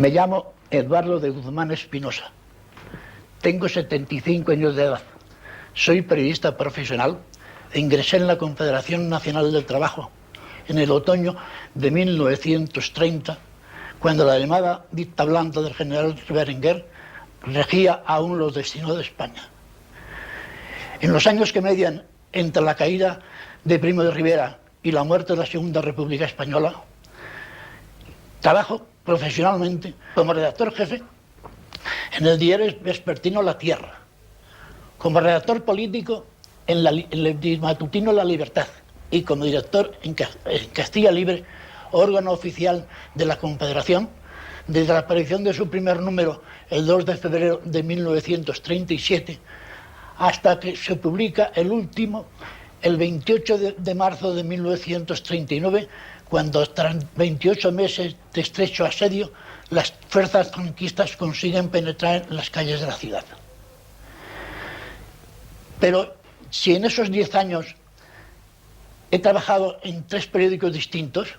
Me llamo Eduardo de Guzmán Espinosa. Tengo 75 años de edad. Soy periodista profesional e ingresé en la Confederación Nacional del Trabajo en el otoño de 1930, cuando la llamada dicta blanda del general Berenguer regía aún los destinos de España. En los años que median entre la caída de Primo de Rivera y la muerte de la Segunda República Española, trabajo profesionalmente como redactor jefe en el diario vespertino La Tierra, como redactor político en el matutino La Libertad y como director en Castilla Libre, órgano oficial de la Confederación, desde la aparición de su primer número el 2 de febrero de 1937 hasta que se publica el último el 28 de marzo de 1939, cuando tras 28 meses de estrecho asedio las fuerzas franquistas consiguen penetrar en las calles de la ciudad. Pero si en esos 10 años he trabajado en 3 periódicos distintos,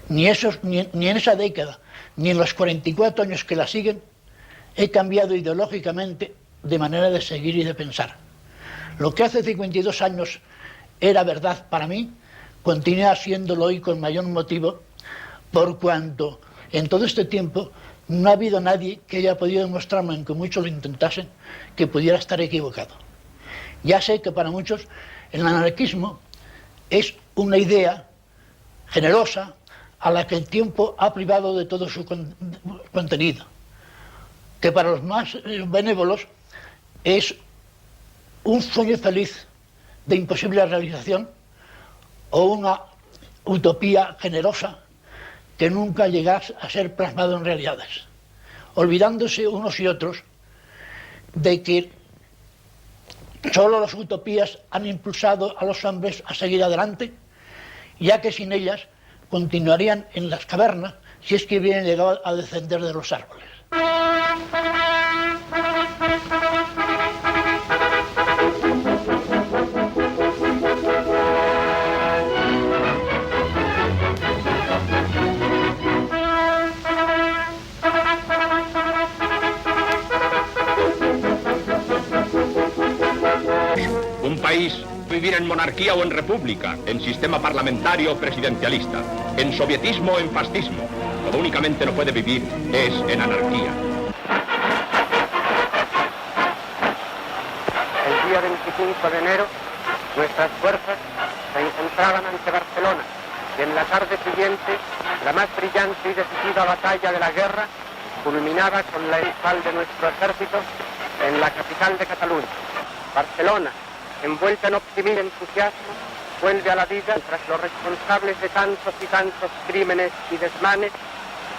ni en esa década, ni en los 44 años que la siguen, he cambiado ideológicamente de manera de seguir y de pensar. Lo que hace 52 años era verdad para mí, continúa siéndolo hoy con mayor motivo, por cuanto en todo este tiempo no ha habido nadie que haya podido demostrarme, aunque muchos lo intentasen, que pudiera estar equivocado. Ya sé que para muchos el anarquismo es una idea generosa a la que el tiempo ha privado de todo su contenido, que para los más benévolos es un sueño feliz de imposible realización o una utopía generosa que nunca llega a ser plasmado en realidades, olvidándose unos y otros de que solo las utopías han impulsado a los hombres a seguir adelante, ya que sin ellas continuarían en las cavernas si es que hubieran llegado a descender de los árboles. Un país vivir en monarquía o en república, en sistema parlamentario o presidencialista, en sovietismo o en fascismo. Como únicamente no puede vivir es en anarquía. El día 25 de enero, nuestras fuerzas se encontraban ante Barcelona y en la tarde siguiente, la más brillante y decisiva batalla de la guerra culminaba con la triunfal de nuestro ejército en la capital de Cataluña. Barcelona, envuelta en optimismo y entusiasmo, vuelve a la vida tras los responsables de tantos y tantos crímenes y desmanes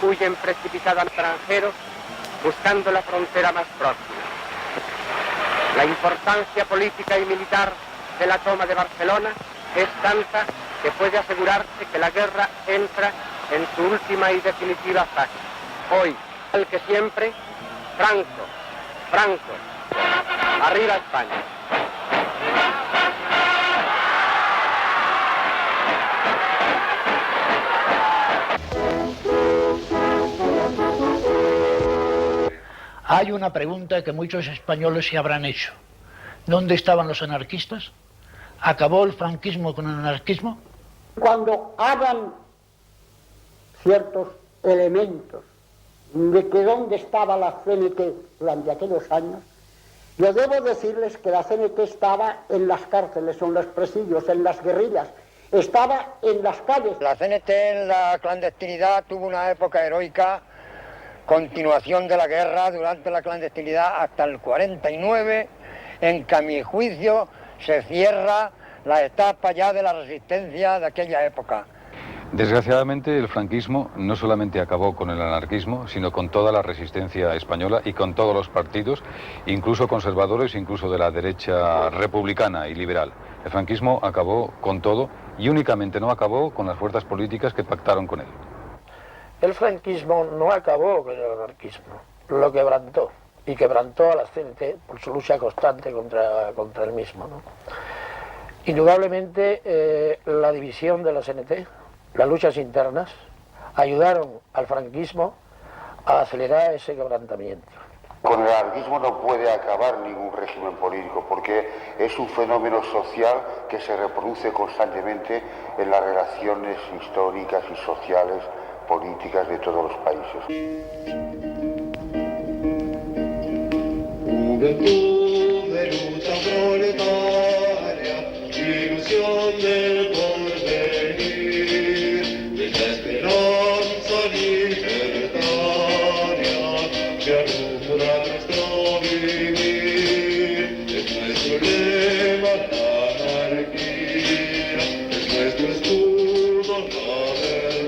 huyen precipitados al extranjero buscando la frontera más próxima. La importancia política y militar de la toma de Barcelona es tanta que puede asegurarse que la guerra entra en su última y definitiva fase. Hoy, al que siempre, Franco, arriba España. Hay una pregunta que muchos españoles se habrán hecho. ¿Dónde estaban los anarquistas? ¿Acabó el franquismo con el anarquismo? Cuando hagan ciertos elementos de que dónde estaba la CNT durante aquellos años, yo debo decirles que la CNT estaba en las cárceles, en los presidios, en las guerrillas, estaba en las calles. La CNT en la clandestinidad tuvo una época heroica, continuación de la guerra durante la clandestinidad hasta el 49, en que a mi juicio se cierra la etapa ya de la resistencia de aquella época. Desgraciadamente el franquismo no solamente acabó con el anarquismo, sino con toda la resistencia española y con todos los partidos, incluso conservadores, incluso de la derecha republicana y liberal. El franquismo acabó con todo y únicamente no acabó con las fuerzas políticas que pactaron con él. El franquismo no acabó con el anarquismo, lo quebrantó, y quebrantó a la CNT por su lucha constante contra el mismo, ¿no? Indudablemente la división de la CNT, las luchas internas, ayudaron al franquismo a acelerar ese quebrantamiento. Con el anarquismo no puede acabar ningún régimen político porque es un fenómeno social que se reproduce constantemente en las relaciones históricas y sociales, políticas de todos los países. Juventud de lucha proletaria, ilusión del porvenir, de la esperanza libertaria que alumbra nuestro vivir. Es nuestro lema la anarquía, es nuestro escudo la verdad.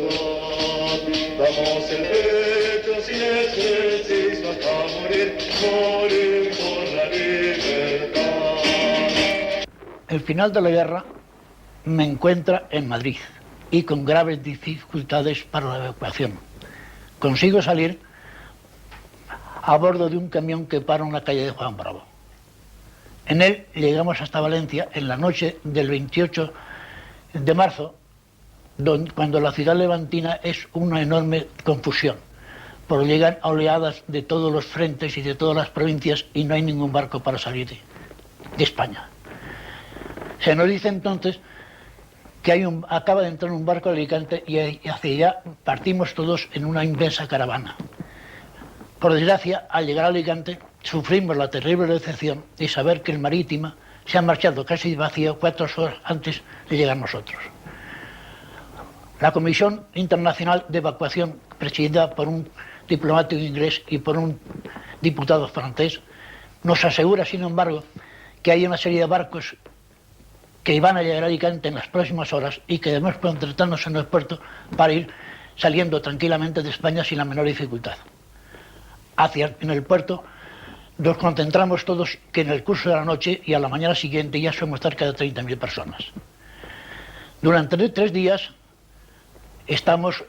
Damos el pecho sin exceso hasta morir, morir por la libertad. El final de la guerra me encuentra en Madrid y con graves dificultades para la evacuación. Consigo salir a bordo de un camión que para en la calle de Juan Bravo. En él llegamos hasta Valencia en la noche del 28 de marzo, cuando la ciudad levantina es una enorme confusión, porque llegan oleadas de todos los frentes y de todas las provincias y no hay ningún barco para salir de España. Se nos dice entonces que acaba de entrar un barco a Alicante y hacia allá partimos todos en una inmensa caravana. Por desgracia, al llegar a Alicante, sufrimos la terrible decepción de saber que el Marítima se ha marchado casi vacío 4 horas antes de llegar nosotros. La Comisión Internacional de Evacuación, presidida por un diplomático inglés y por un diputado francés, nos asegura, sin embargo, que hay una serie de barcos que van a llegar a Alicante en las próximas horas y que debemos concentrarnos en el puerto para ir saliendo tranquilamente de España sin la menor dificultad. En el puerto nos concentramos todos, que en el curso de la noche y a la mañana siguiente ya somos cerca de 30.000 personas. Durante 3 días estamos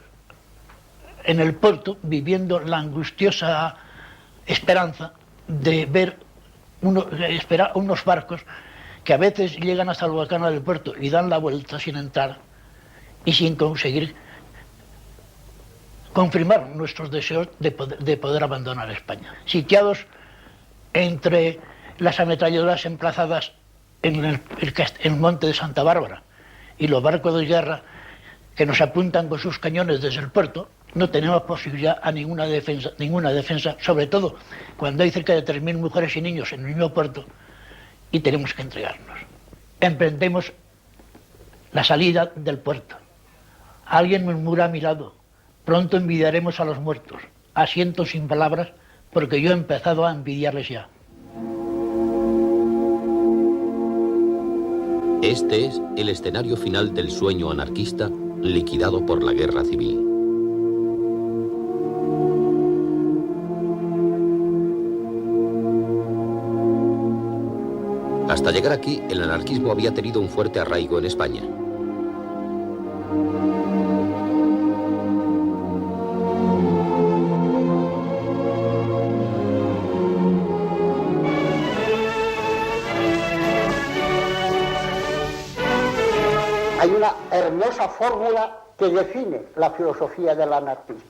en el puerto viviendo la angustiosa esperanza de ver unos barcos que a veces llegan hasta el volcán del puerto y dan la vuelta sin entrar y sin conseguir confirmar nuestros deseos de poder abandonar España. Sitiados entre las ametralladoras emplazadas en el monte de Santa Bárbara y los barcos de guerra que nos apuntan con sus cañones desde el puerto, no tenemos posibilidad a ninguna defensa, sobre todo cuando hay cerca de 3.000 mujeres y niños en el mismo puerto y tenemos que entregarnos. Emprendemos la salida del puerto. Alguien murmura a mi lado: pronto envidiaremos a los muertos. Asiento sin palabras porque yo he empezado a envidiarles ya. Este es el escenario final del sueño anarquista liquidado por la guerra civil. Hasta llegar aquí, el anarquismo había tenido un fuerte arraigo en España. Hay una hermosa fórmula que define la filosofía del anarquismo.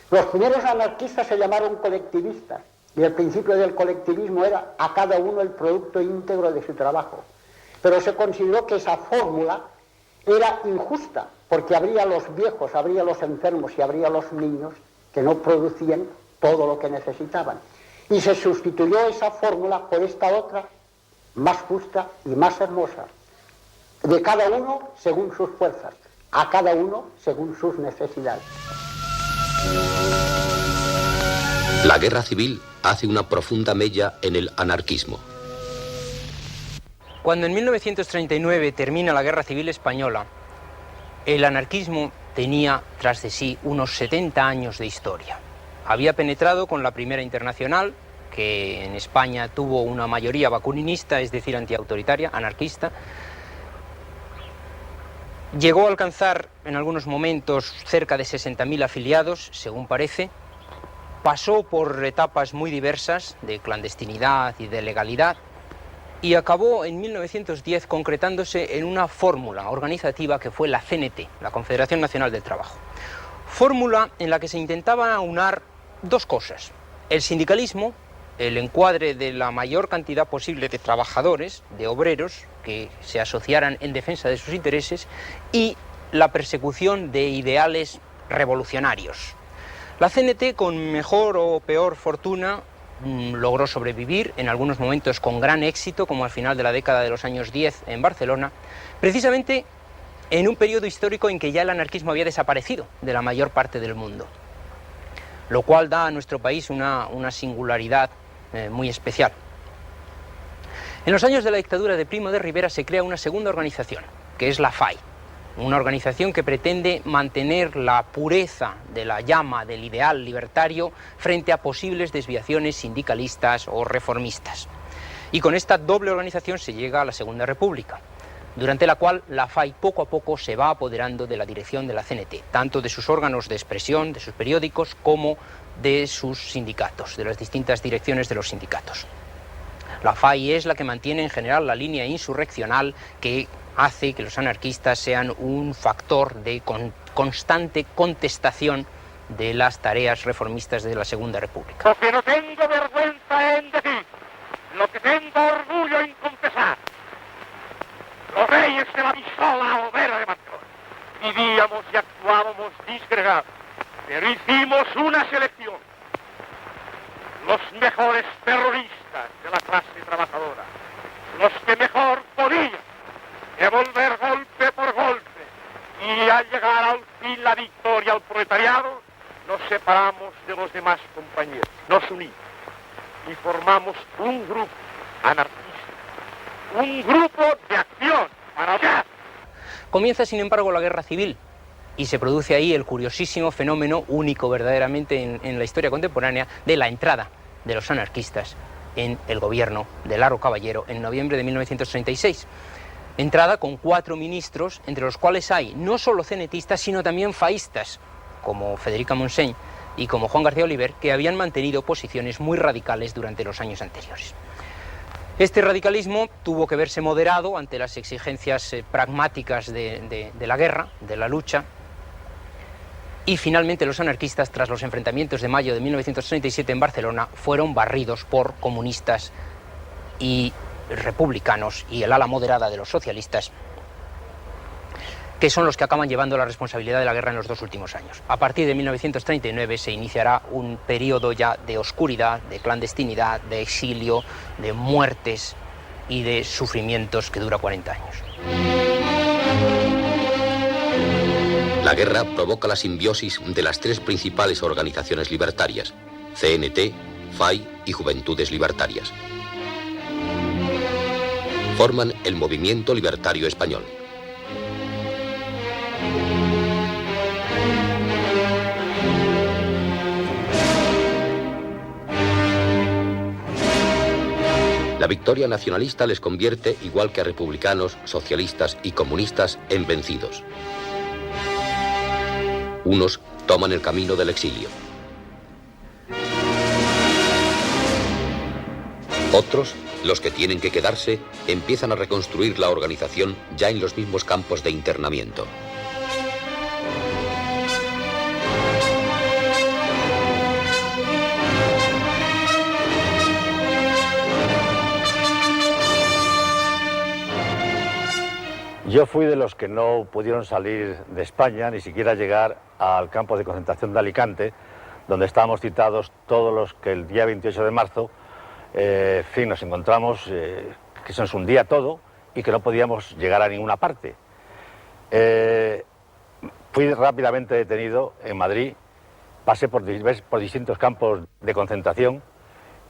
Los primeros anarquistas se llamaron colectivistas y el principio del colectivismo era a cada uno el producto íntegro de su trabajo. Pero se consideró que esa fórmula era injusta porque habría los viejos, habría los enfermos y habría los niños que no producían todo lo que necesitaban. Y se sustituyó esa fórmula por esta otra, más justa y más hermosa: de cada uno según sus fuerzas, a cada uno según sus necesidades. La guerra civil hace una profunda mella en el anarquismo. Cuando en 1939 termina la Guerra Civil Española, el anarquismo tenía tras de sí unos 70 años de historia. Había penetrado con la Primera Internacional, que en España tuvo una mayoría bakuninista, es decir, antiautoritaria, anarquista. Llegó a alcanzar en algunos momentos cerca de 60.000 afiliados, según parece. Pasó por etapas muy diversas de clandestinidad y de legalidad y acabó en 1910 concretándose en una fórmula organizativa que fue la CNT, la Confederación Nacional del Trabajo. fórmula en la que se intentaba aunar dos cosas: el sindicalismo, el encuadre de la mayor cantidad posible de trabajadores, de obreros, que se asociaran en defensa de sus intereses, y la persecución de ideales revolucionarios. La CNT, con mejor o peor fortuna, logró sobrevivir, en algunos momentos con gran éxito, como al final de la década de los años 10 en Barcelona, precisamente en un periodo histórico en que ya el anarquismo había desaparecido de la mayor parte del mundo, lo cual da a nuestro país una singularidad muy especial. En los años de la dictadura de Primo de Rivera se crea una segunda organización, que es la FAI, una organización que pretende mantener la pureza de la llama del ideal libertario frente a posibles desviaciones sindicalistas o reformistas. Y con esta doble organización se llega a la Segunda República, durante la cual la FAI poco a poco se va apoderando de la dirección de la CNT, tanto de sus órganos de expresión, de sus periódicos, como de sus sindicatos, de las distintas direcciones de los sindicatos. La FAI es la que mantiene en general la línea insurreccional que hace que los anarquistas sean un factor de constante contestación de las tareas reformistas de la Segunda República. Lo que no tengo vergüenza en decir, lo que tengo orgullo en confesar, los reyes de la pistola obrera de Manzón vivíamos y actuábamos disgregados, pero hicimos una selección. Los mejores terroristas de la clase trabajadora, los que mejor podían devolver golpe por golpe, y al llegar al fin la victoria al proletariado, nos separamos de los demás compañeros, nos unimos y formamos un grupo anarquista, un grupo de acción para allá. Comienza, sin embargo, la guerra civil y se produce ahí el curiosísimo fenómeno, único verdaderamente en la historia contemporánea, de la entrada de los anarquistas en el gobierno de Laro Caballero en noviembre de 1936. Entrada con 4 ministros, entre los cuales hay no solo cenetistas, sino también faístas, como Federica Montseny y como Juan García Oliver, que habían mantenido posiciones muy radicales durante los años anteriores. Este radicalismo tuvo que verse moderado ante las exigencias pragmáticas de la guerra, de la lucha, y finalmente los anarquistas, tras los enfrentamientos de mayo de 1937 en Barcelona, fueron barridos por comunistas y republicanos y el ala moderada de los socialistas, que son los que acaban llevando la responsabilidad de la guerra en los 2 últimos años. A partir de 1939 se iniciará un periodo ya de oscuridad, de clandestinidad, de exilio, de muertes y de sufrimientos que dura 40 años. La guerra provoca la simbiosis de las 3 principales organizaciones libertarias: CNT, FAI y Juventudes Libertarias. Forman el Movimiento Libertario Español. La victoria nacionalista les convierte, igual que a republicanos, socialistas y comunistas, en vencidos. Unos toman el camino del exilio. Otros, los que tienen que quedarse, empiezan a reconstruir la organización ya en los mismos campos de internamiento. Yo fui de los que no pudieron salir de España, ni siquiera llegar al campo de concentración de Alicante, donde estábamos citados todos los que el día 28 de marzo, nos encontramos que se nos hundía todo y que no podíamos llegar a ninguna parte. Fui rápidamente detenido en Madrid, pasé por distintos campos de concentración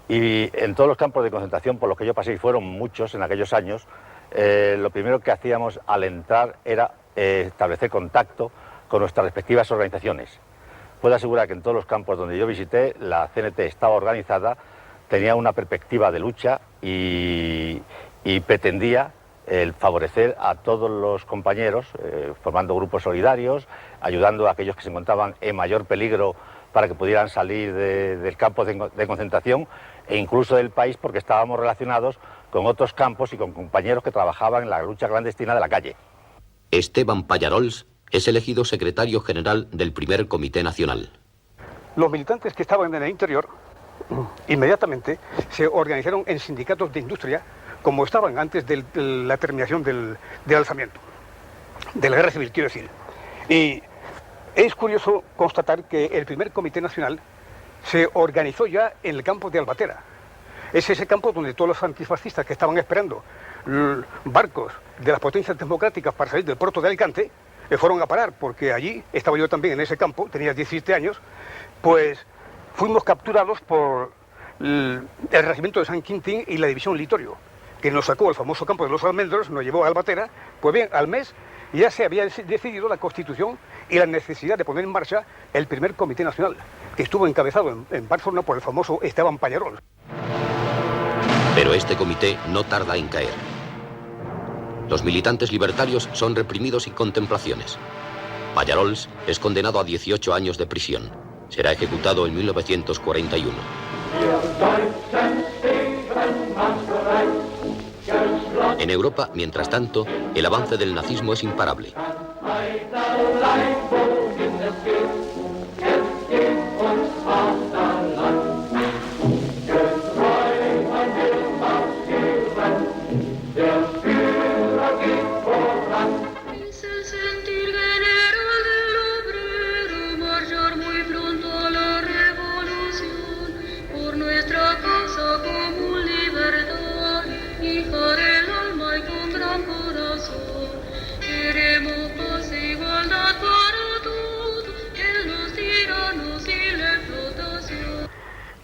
y en todos los campos de concentración por los que yo pasé, y fueron muchos en aquellos años, lo primero que hacíamos al entrar era establecer contacto con nuestras respectivas organizaciones. Puedo asegurar que en todos los campos donde yo visité, la CNT estaba organizada, tenía una perspectiva de lucha y pretendía favorecer a todos los compañeros, formando grupos solidarios, ayudando a aquellos que se encontraban en mayor peligro para que pudieran salir del campo de concentración e incluso del país, porque estábamos relacionados con otros campos y con compañeros que trabajaban en la lucha clandestina de la calle. Esteban Pallarols es elegido secretario general del primer Comité Nacional. Los militantes que estaban en el interior inmediatamente se organizaron en sindicatos de industria como estaban antes de la terminación del alzamiento, de la guerra civil, quiero decir. Y es curioso constatar que el primer Comité Nacional se organizó ya en el campo de Albatera. Es ese campo donde todos los antifascistas que estaban esperando barcos de las potencias democráticas para salir del puerto de Alicante fueron a parar, porque allí estaba yo también en ese campo, tenía 17 años, pues fuimos capturados por el regimiento de San Quintín y la división Litorio, que nos sacó al famoso campo de los Almendros, nos llevó a Albatera. Pues bien, al mes ya se había decidido la constitución y la necesidad de poner en marcha el primer Comité Nacional, que estuvo encabezado en Barcelona por el famoso Esteban Pallarol. Pero este comité no tarda en caer. Los militantes libertarios son reprimidos sin contemplaciones. Pallarols es condenado a 18 años de prisión. Será ejecutado en 1941. En Europa, mientras tanto, el avance del nazismo es imparable.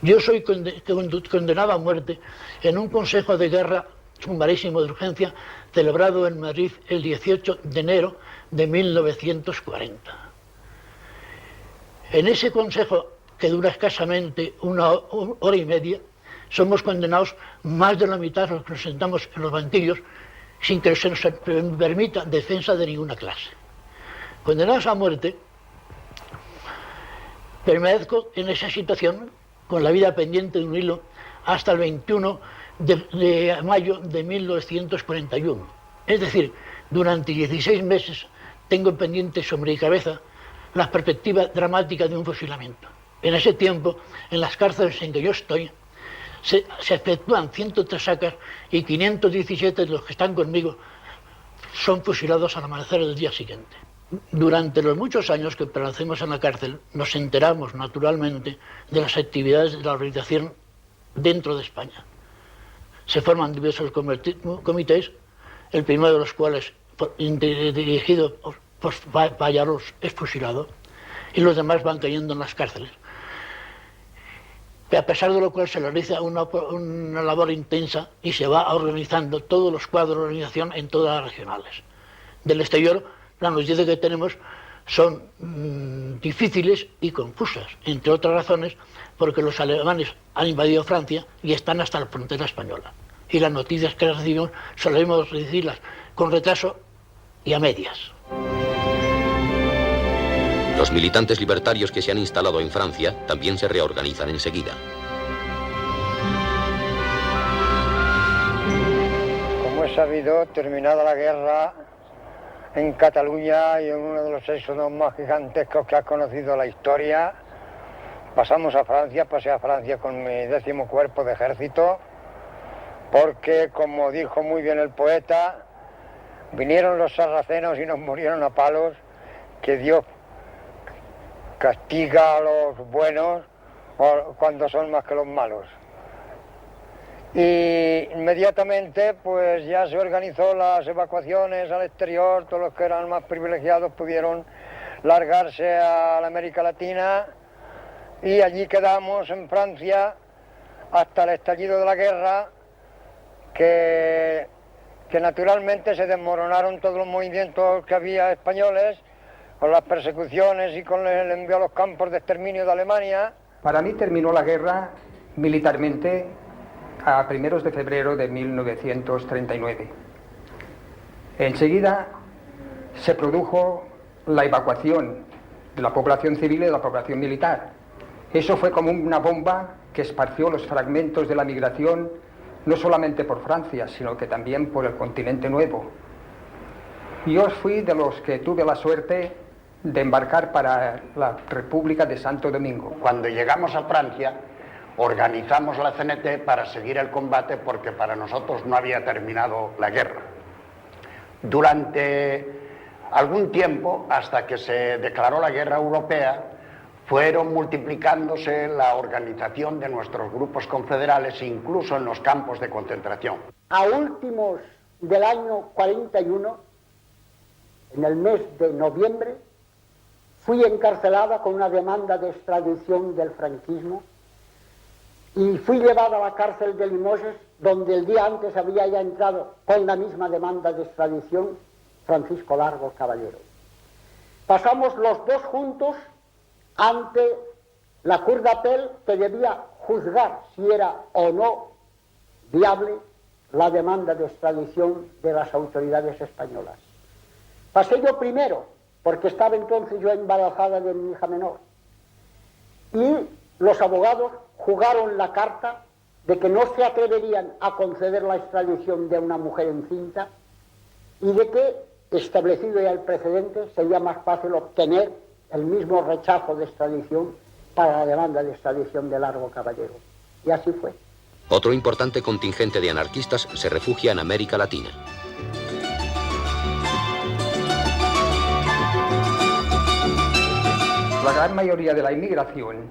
Yo soy condenado a muerte en un consejo de guerra sumarísimo de urgencia celebrado en Madrid el 18 de enero de 1940. En ese consejo, que dura escasamente una hora y media, somos condenados más de la mitad de los que nos sentamos en los banquillos sin que se nos permita defensa de ninguna clase. Condenados a muerte, permanezco en esa situación con la vida pendiente de un hilo hasta el 21 de mayo de 1941. Es decir, durante 16 meses tengo pendiente sobre mi cabeza la perspectiva dramática de un fusilamiento. En ese tiempo, en las cárceles en que yo estoy, se efectúan 103 sacas y 517 de los que están conmigo son fusilados al amanecer del día siguiente. Durante los muchos años que permanecemos en la cárcel, nos enteramos naturalmente de las actividades de la organización dentro de España. Se forman diversos comités, el primero de los cuales, dirigido por Pallarols, es fusilado, y los demás van cayendo en las cárceles. A pesar de lo cual se realiza una labor intensa y se va organizando todos los cuadros de organización en todas las regionales. Del exterior, las noticias que tenemos son difíciles y confusas, entre otras razones porque los alemanes han invadido Francia y están hasta la frontera española. Y las noticias que recibimos solemos recibirlas con retraso y a medias. Los militantes libertarios que se han instalado en Francia también se reorganizan enseguida. Como es sabido, terminada la guerra en Cataluña y en uno de los éxodos más gigantescos que ha conocido la historia, pasamos a Francia, pasé a Francia con mi 10º cuerpo de ejército, porque, como dijo muy bien el poeta, vinieron los sarracenos y nos murieron a palos, que Dios castiga a los buenos cuando son más que los malos. Y inmediatamente pues ya se organizó las evacuaciones al exterior, todos los que eran más privilegiados pudieron largarse a la América Latina y allí quedamos en Francia hasta el estallido de la guerra, que naturalmente se desmoronaron todos los movimientos que había españoles, con las persecuciones y con el envío a los campos de exterminio de Alemania. Para mí terminó la guerra militarmente a primeros de febrero de 1939. Enseguida se produjo la evacuación de la población civil y de la población militar. Eso fue como una bomba que esparció los fragmentos de la migración, no solamente por Francia, sino que también por el continente nuevo. Yo fui de los que tuve la suerte de embarcar para la República de Santo Domingo. Cuando llegamos a Francia, organizamos la CNT para seguir el combate porque para nosotros no había terminado la guerra. Durante algún tiempo, hasta que se declaró la guerra europea, fueron multiplicándose la organización de nuestros grupos confederales, incluso en los campos de concentración. A últimos del año 41, en el mes de noviembre, fui encarcelada con una demanda de extradición del franquismo y fui llevada a la cárcel de Limoges, donde el día antes había ya entrado con la misma demanda de extradición Francisco Largo Caballero. Pasamos los dos juntos ante la Cour d'Appel, que debía juzgar si era o no viable la demanda de extradición de las autoridades españolas. Pasé yo primero, porque estaba entonces yo embarazada de mi hija menor, y los abogados jugaron la carta de que no se atreverían a conceder la extradición de una mujer encinta y de que, establecido ya el precedente, sería más fácil obtener el mismo rechazo de extradición para la demanda de extradición de Largo Caballero. Y así fue. Otro importante contingente de anarquistas se refugia en América Latina. La gran mayoría de la inmigración,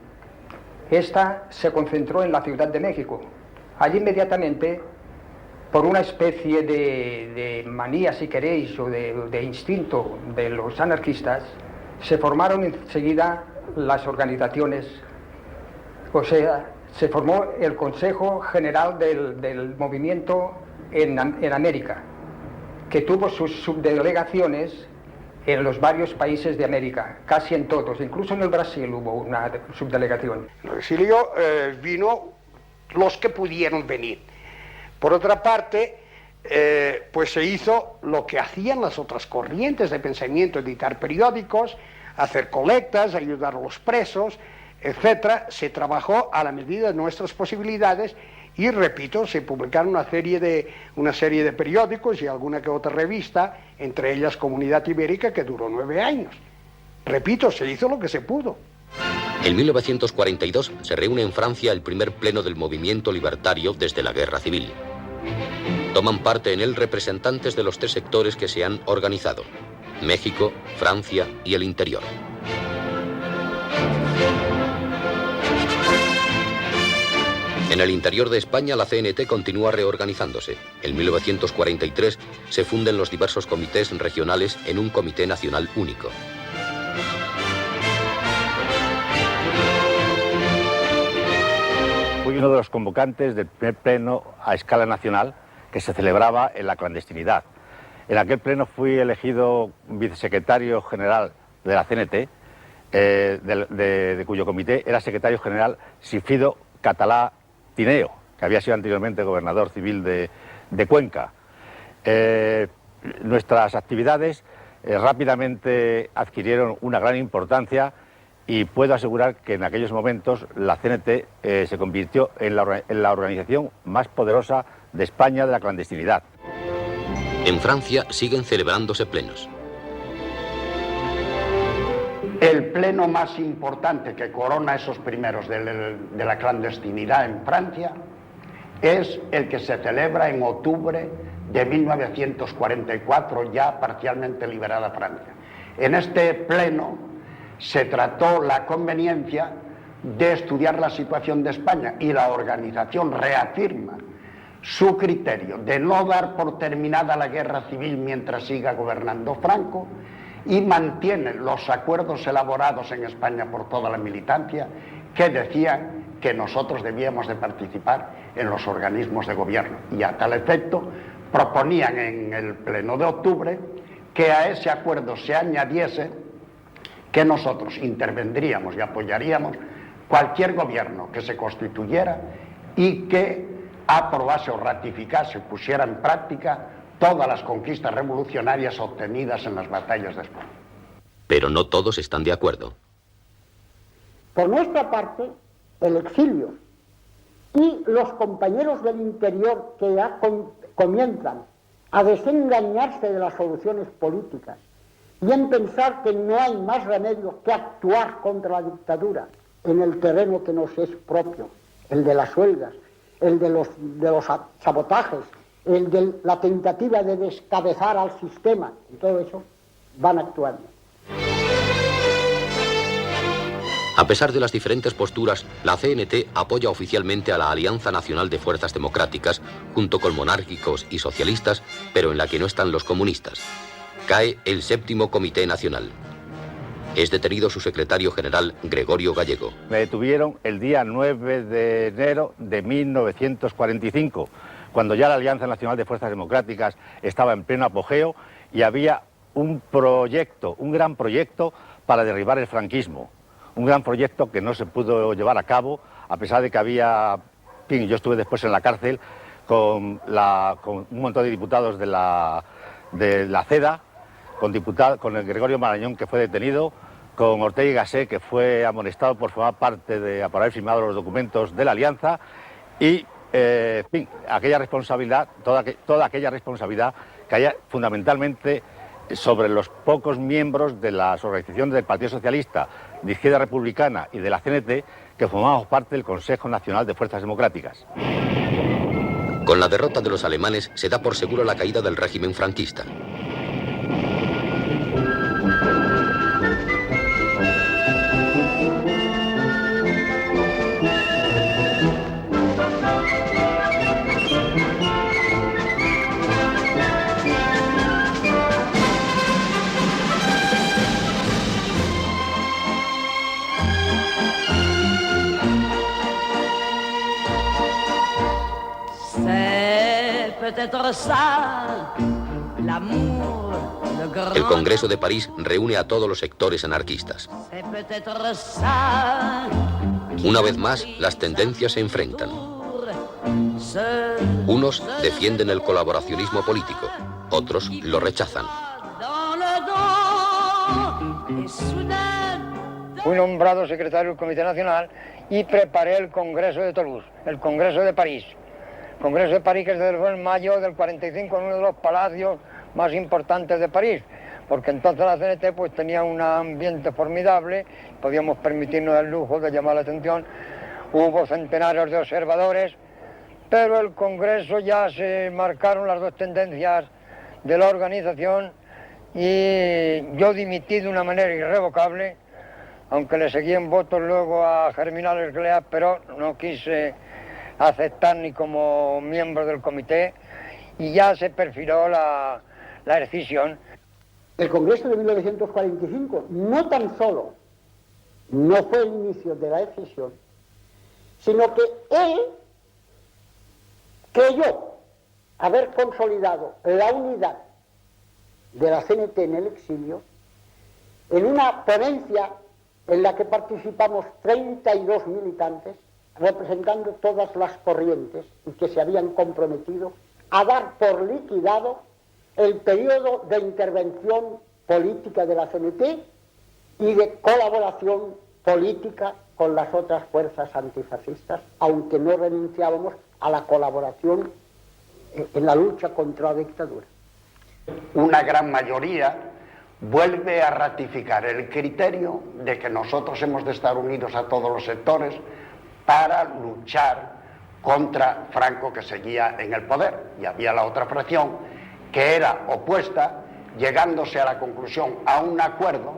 esta se concentró en la Ciudad de México. Allí inmediatamente, por una especie de manía, si queréis, o de instinto de los anarquistas, se formaron enseguida las organizaciones, o sea, se formó el Consejo General del Movimiento en América, que tuvo sus subdelegaciones en los varios países de América, casi en todos, incluso en el Brasil hubo una subdelegación. En el exilio vino los que pudieron venir. Por otra parte, pues se hizo lo que hacían las otras corrientes de pensamiento: editar periódicos, hacer colectas, ayudar a los presos, etcétera. Se trabajó a la medida de nuestras posibilidades y, repito, se publicaron una serie de periódicos y alguna que otra revista, entre ellas Comunidad Ibérica, que duró 9 años. Repito, se hizo lo que se pudo. En 1942 se reúne en Francia el primer pleno del movimiento libertario desde la Guerra Civil. Toman parte en él representantes de los 3 sectores que se han organizado: México, Francia y el interior. En el interior de España, la CNT continúa reorganizándose. En 1943 se funden los diversos comités regionales en un comité nacional único. Fui uno de los convocantes del primer pleno a escala nacional que se celebraba en la clandestinidad. En aquel pleno fui elegido vicesecretario general de la CNT, de cuyo comité era secretario general Sifido Catalá Tineo, que había sido anteriormente gobernador civil de Cuenca. Nuestras actividades rápidamente adquirieron una gran importancia y puedo asegurar que en aquellos momentos la CNT se convirtió en la organización más poderosa de España de la clandestinidad. En Francia siguen celebrándose plenos. El pleno más importante que corona esos primeros de la clandestinidad en Francia es el que se celebra en octubre de 1944, ya parcialmente liberada Francia. En este pleno se trató la conveniencia de estudiar la situación de España y la organización reafirma su criterio de no dar por terminada la guerra civil mientras siga gobernando Franco y mantiene los acuerdos elaborados en España por toda la militancia que decían que nosotros debíamos de participar en los organismos de gobierno. Y a tal efecto proponían en el pleno de octubre que a ese acuerdo se añadiese que nosotros intervendríamos y apoyaríamos cualquier gobierno que se constituyera y que aprobase o ratificase, pusiera en práctica todas las conquistas revolucionarias obtenidas en las batallas de España. Pero no todos están de acuerdo. Por nuestra parte, el exilio y los compañeros del interior que ya comienzan a desengañarse de las soluciones políticas y en pensar que no hay más remedio que actuar contra la dictadura en el terreno que nos es propio, el de las huelgas, el de los sabotajes, el de la tentativa de descabezar al sistema, y todo eso, van actuando. A pesar de las diferentes posturas, la CNT apoya oficialmente a la Alianza Nacional de Fuerzas Democráticas, junto con monárquicos y socialistas, pero en la que no están los comunistas. Cae el 7º Comité Nacional. Es detenido su secretario general, Gregorio Gallego. Me detuvieron el día 9 de enero de 1945, cuando ya la Alianza Nacional de Fuerzas Democráticas estaba en pleno apogeo y había un proyecto, un gran proyecto para derribar el franquismo. Un gran proyecto que no se pudo llevar a cabo, a pesar de que había... En fin, yo estuve después en la cárcel con un montón de diputados de la CEDA, con el Gregorio Marañón, que fue detenido, con Ortega y Gasset, que fue amonestado por formar parte por haber firmado los documentos de la Alianza, y, en fin, aquella responsabilidad, toda aquella responsabilidad que haya fundamentalmente sobre los pocos miembros de las organizaciones del Partido Socialista, de Izquierda Republicana y de la CNT que formamos parte del Consejo Nacional de Fuerzas Democráticas. Con la derrota de los alemanes se da por seguro la caída del régimen franquista. El Congreso de París reúne a todos los sectores anarquistas. Una vez más, las tendencias se enfrentan. Unos defienden el colaboracionismo político, otros lo rechazan. Fui nombrado secretario del Comité Nacional y preparé el Congreso de Toulouse, el Congreso de París. El Congreso de París, que se celebró en mayo del 45 en uno de los palacios más importantes de París, porque entonces la CNT pues tenía un ambiente formidable, podíamos permitirnos el lujo de llamar la atención, hubo centenarios de observadores, pero el Congreso ya se marcaron las dos tendencias de la organización y yo dimití de una manera irrevocable, aunque le seguí en votos luego a Germinal Escleas, pero no quise aceptar ni como miembro del comité y ya se perfiló la escisión. El Congreso de 1945 no tan solo no fue el inicio de la escisión, sino que él creyó haber consolidado la unidad de la CNT en el exilio en una ponencia en la que participamos 32 militantes representando todas las corrientes y que se habían comprometido a dar por liquidado el periodo de intervención política de la CNT y de colaboración política con las otras fuerzas antifascistas, aunque no renunciábamos a la colaboración en la lucha contra la dictadura. Una gran mayoría vuelve a ratificar el criterio de que nosotros hemos de estar unidos a todos los sectores para luchar contra Franco, que seguía en el poder, y había la otra fracción que era opuesta, llegándose a la conclusión a un acuerdo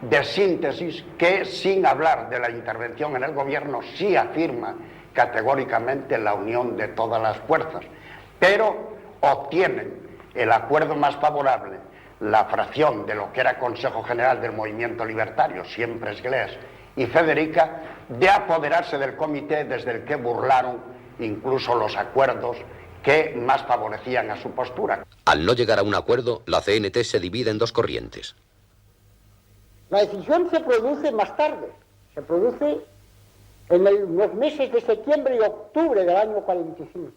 de síntesis que, sin hablar de la intervención en el gobierno, sí afirma categóricamente la unión de todas las fuerzas, pero obtienen el acuerdo más favorable la fracción de lo que era Consejo General del Movimiento Libertario, siempre Esglés y Federica, de apoderarse del comité desde el que burlaron incluso los acuerdos que más favorecían a su postura. Al no llegar a un acuerdo, la CNT se divide en dos corrientes. La decisión se produce más tarde, se produce en los meses de septiembre y octubre del año 45,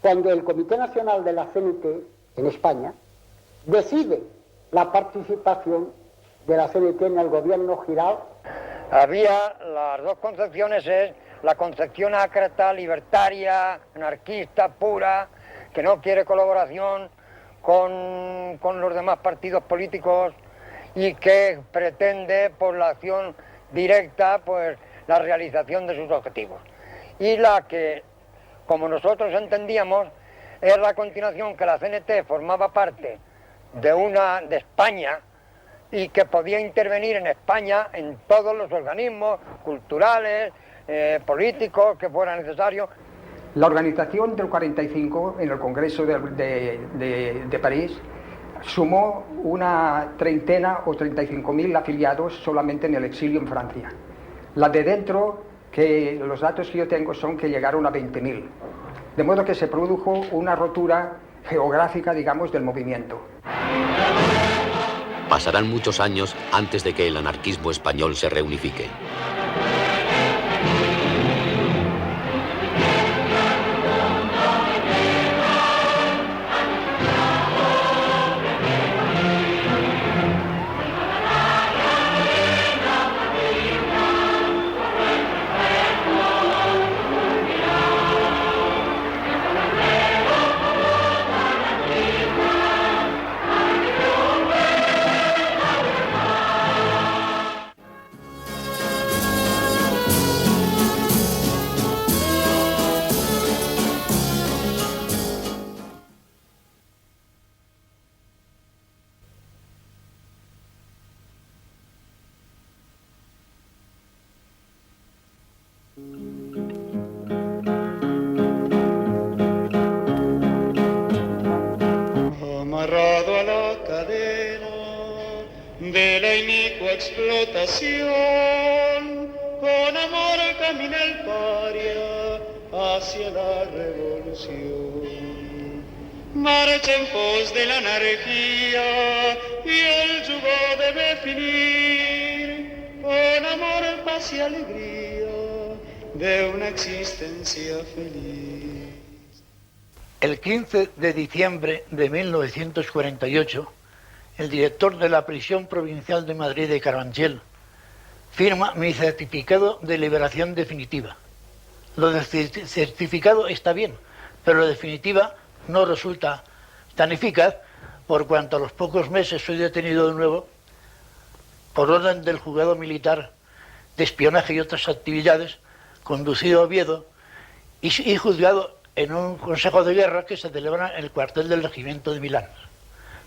cuando el Comité Nacional de la CNT en España decide la participación de la CNT en el gobierno Giral. Había las dos concepciones, es la concepción ácrata, libertaria, anarquista, pura, que no quiere colaboración con los demás partidos políticos y que pretende por la acción directa pues la realización de sus objetivos. Y la que, como nosotros entendíamos, es la continuación que la CNT formaba parte de España y que podía intervenir en España en todos los organismos culturales, políticos que fuera necesario. La organización del 45 en el Congreso de París sumó una treintena o 35.000 afiliados solamente en el exilio en Francia. La de dentro, que los datos que yo tengo son que llegaron a 20.000. De modo que se produjo una rotura geográfica, digamos, del movimiento. Pasarán muchos años antes de que el anarquismo español se reunifique. Amarrado a la cadena de la inicua explotación, con amor camina el paria hacia la revolución. Marcha en pos de la anarquía y el yugo debe finir, con amor, paz y alegría de una existencia feliz. El 15 de diciembre de 1948, el director de la prisión provincial de Madrid de Carabanchel firma mi certificado de liberación definitiva. Lo del certificado está bien, pero la definitiva no resulta tan eficaz por cuanto a los pocos meses soy detenido de nuevo por orden del juzgado militar de espionaje y otras actividades, conducido a Oviedo y juzgado en un consejo de guerra que se celebra en el cuartel del regimiento de Milán.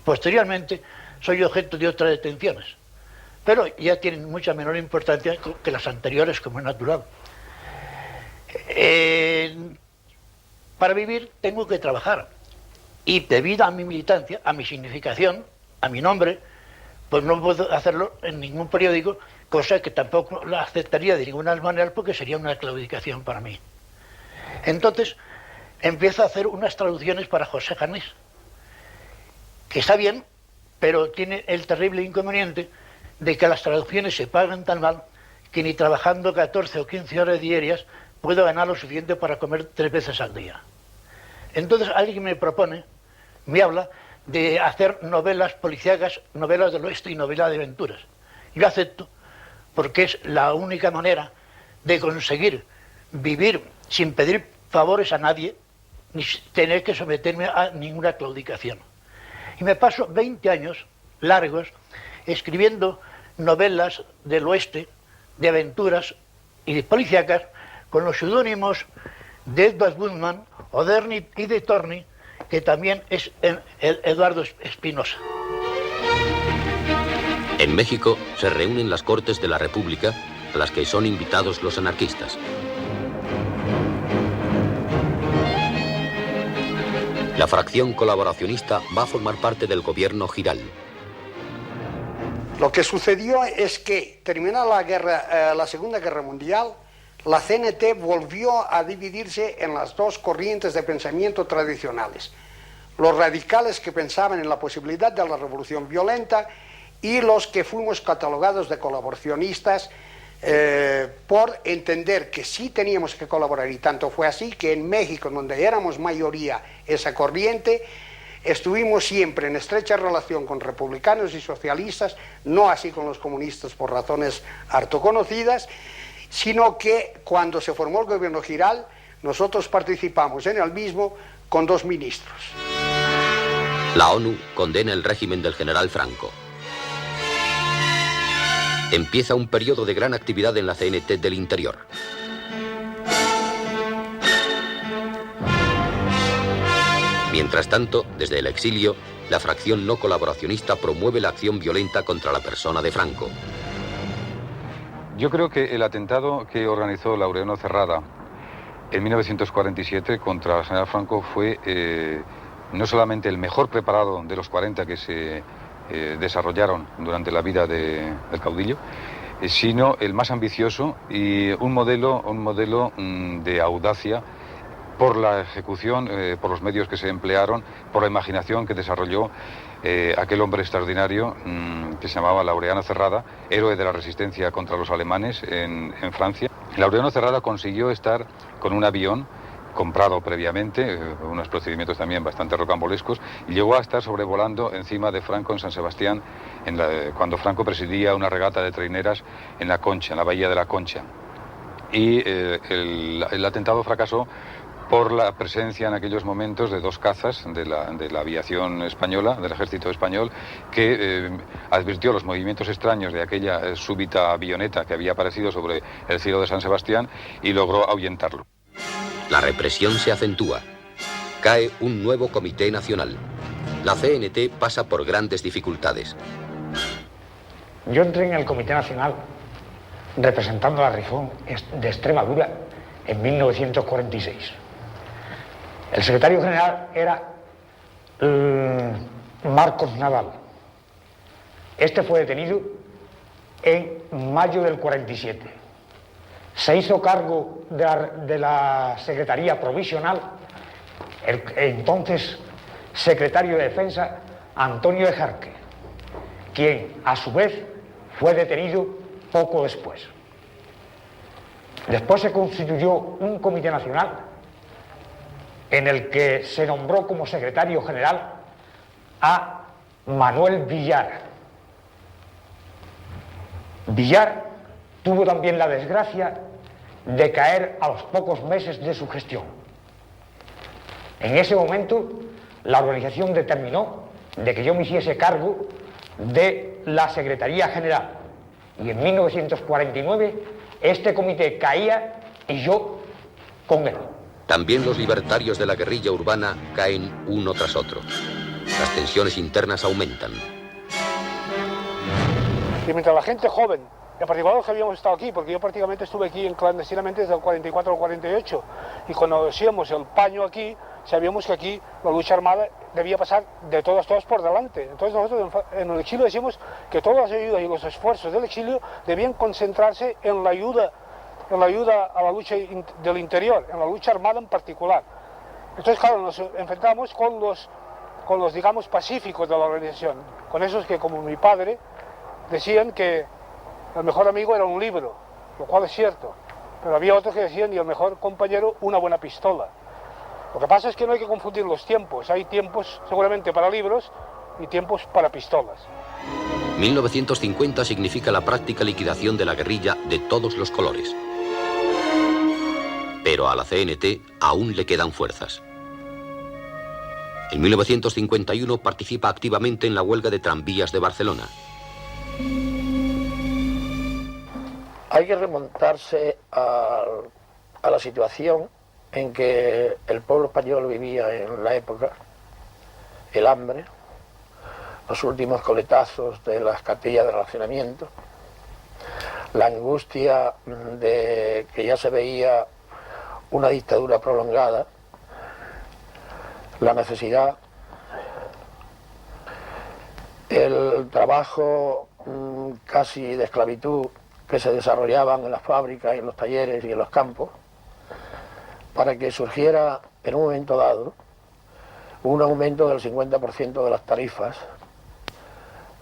Posteriormente soy objeto de otras detenciones, pero ya tienen mucha menor importancia que las anteriores, como es natural. Para vivir tengo que trabajar, y debido a mi militancia, a mi significación, a mi nombre, pues no puedo hacerlo en ningún periódico, cosa que tampoco la aceptaría de ninguna manera porque sería una claudicación para mí. Entonces empiezo a hacer unas traducciones para José Janés, que está bien, pero tiene el terrible inconveniente de que las traducciones se pagan tan mal que ni trabajando 14 o 15 horas diarias puedo ganar lo suficiente para comer 3 veces al día. Entonces alguien me propone, me habla de hacer novelas policíacas, novelas del oeste y novelas de aventuras. Yo acepto, porque es la única manera de conseguir vivir sin pedir favores a nadie, ni tener que someterme a ninguna claudicación. Y me paso 20 años largos escribiendo novelas del oeste, de aventuras y de policíacas, con los seudónimos de Edward Woodman, Odernit y de Torny, que también es Eduardo Espinosa. En México se reúnen las Cortes de la República, a las que son invitados los anarquistas. La fracción colaboracionista va a formar parte del gobierno Giral. Lo que sucedió es que, terminada la Segunda Guerra Mundial, la CNT volvió a dividirse en las dos corrientes de pensamiento tradicionales. Los radicales que pensaban en la posibilidad de la revolución violenta y los que fuimos catalogados de colaboracionistas por entender que sí teníamos que colaborar, y tanto fue así que en México, donde éramos mayoría esa corriente, estuvimos siempre en estrecha relación con republicanos y socialistas, no así con los comunistas por razones harto conocidas, sino que cuando se formó el gobierno Giral, nosotros participamos en el mismo con 2 ministros. La ONU condena el régimen del general Franco. Empieza un periodo de gran actividad en la CNT del Interior. Mientras tanto, desde el exilio, la fracción no colaboracionista promueve la acción violenta contra la persona de Franco. Yo creo que el atentado que organizó Laureano Cerrada en 1947 contra el general Franco fue no solamente el mejor preparado de los 40 que se desarrollaron durante la vida del caudillo, sino el más ambicioso y un modelo de audacia por la ejecución, por los medios que se emplearon, por la imaginación que desarrolló aquel hombre extraordinario que se llamaba Laureano Cerrada, héroe de la resistencia contra los alemanes en Francia. Laureano Cerrada consiguió estar con un avión comprado previamente, unos procedimientos también bastante rocambolescos, y llegó a estar sobrevolando encima de Franco en San Sebastián, cuando Franco presidía una regata de traineras en la Concha, en la bahía de la Concha. Y el atentado fracasó por la presencia en aquellos momentos de dos cazas de la aviación española, del ejército español, que advirtió los movimientos extraños de aquella súbita avioneta que había aparecido sobre el cielo de San Sebastián y logró ahuyentarlo. La represión se acentúa. Cae un nuevo comité nacional. La CNT pasa por grandes dificultades. Yo entré en el Comité Nacional representando a la región de Extremadura en 1946. El secretario general era Marcos Nadal. Este fue detenido en mayo del 47. Se hizo cargo de la Secretaría Provisional el entonces secretario de Defensa Antonio Ejarque, quien a su vez fue detenido poco después. Después se constituyó un comité nacional en el que se nombró como secretario general a Manuel Villar. Villar tuvo también la desgracia de caer a los pocos meses de su gestión. En ese momento, la organización determinó de que yo me hiciese cargo de la Secretaría General. Y en 1949, este comité caía y yo con él. También los libertarios de la guerrilla urbana caen uno tras otro. Las tensiones internas aumentan. Y mientras la gente joven, en particular los que habíamos estado aquí, porque yo prácticamente estuve aquí clandestinamente desde el 44 al 48, y cuando hacíamos el paño aquí, sabíamos que aquí la lucha armada debía pasar de todas por delante. Entonces nosotros en el exilio decimos que todas las ayudas y los esfuerzos del exilio debían concentrarse en la ayuda a la lucha del interior, en la lucha armada en particular. Entonces, claro, nos enfrentamos con los digamos, pacíficos de la organización, con esos que, como mi padre, decían que el mejor amigo era un libro, lo cual es cierto, pero había otros que decían, y el mejor compañero, una buena pistola. Lo que pasa es que no hay que confundir los tiempos, hay tiempos seguramente para libros y tiempos para pistolas. 1950 significa la práctica liquidación de la guerrilla de todos los colores. Pero a la CNT aún le quedan fuerzas. En 1951 participa activamente en la huelga de tranvías de Barcelona. Hay que remontarse a la situación en que el pueblo español vivía en la época, el hambre, los últimos coletazos de las cartillas de racionamiento, la angustia de que ya se veía una dictadura prolongada, la necesidad, el trabajo casi de esclavitud que se desarrollaban en las fábricas, en los talleres y en los campos, para que surgiera en un momento dado un aumento del 50% de las tarifas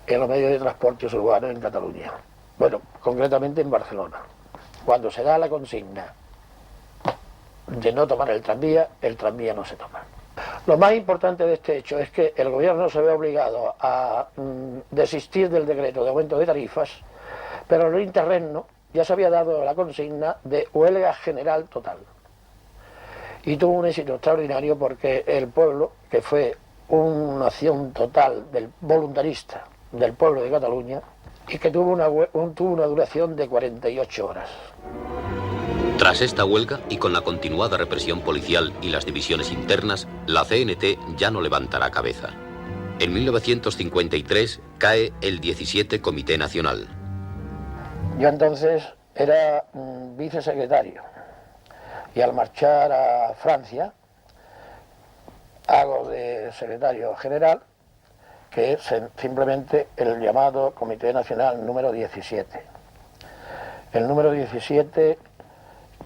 en los medios de transporte urbanos en Cataluña. Bueno, concretamente en Barcelona. Cuando se da la consigna de no tomar el tranvía no se toma. Lo más importante de este hecho es que el gobierno se ve obligado a desistir del decreto de aumento de tarifas, pero en el interregno ya se había dado la consigna de huelga general total. Y tuvo un éxito extraordinario porque el pueblo, que fue una acción total del voluntarista del pueblo de Cataluña y que tuvo una duración de 48 horas. Tras esta huelga y con la continuada represión policial y las divisiones internas, la CNT ya no levantará cabeza. En 1953 cae el 17 Comité Nacional. Yo entonces era vicesecretario y al marchar a Francia hago de secretario general, que es simplemente el llamado Comité Nacional número 17. El número 17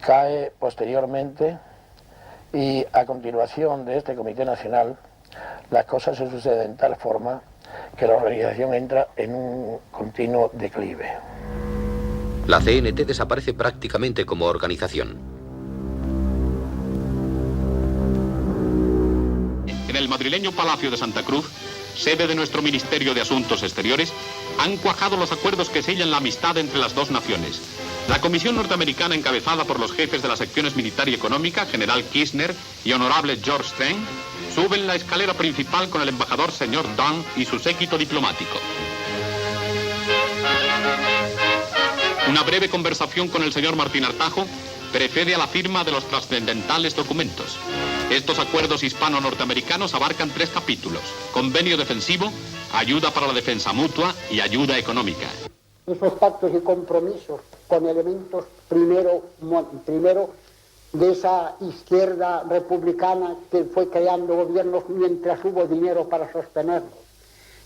cae posteriormente y a continuación de este Comité Nacional las cosas se suceden de tal forma que la organización entra en un continuo declive. La CNT desaparece prácticamente como organización. En el madrileño Palacio de Santa Cruz, sede de nuestro Ministerio de Asuntos Exteriores, han cuajado los acuerdos que sellan la amistad entre las dos naciones. La Comisión Norteamericana, encabezada por los jefes de las secciones militar y económica, general Kirchner y honorable George Stern, suben la escalera principal con el embajador señor Dunn y su séquito diplomático. Una breve conversación con el señor Martín Artajo precede a la firma de los trascendentales documentos. Estos acuerdos hispano-norteamericanos abarcan 3 capítulos: convenio defensivo, ayuda para la defensa mutua y ayuda económica. Esos pactos y compromisos con elementos primero de esa izquierda republicana que fue creando gobiernos mientras hubo dinero para sostenerlos,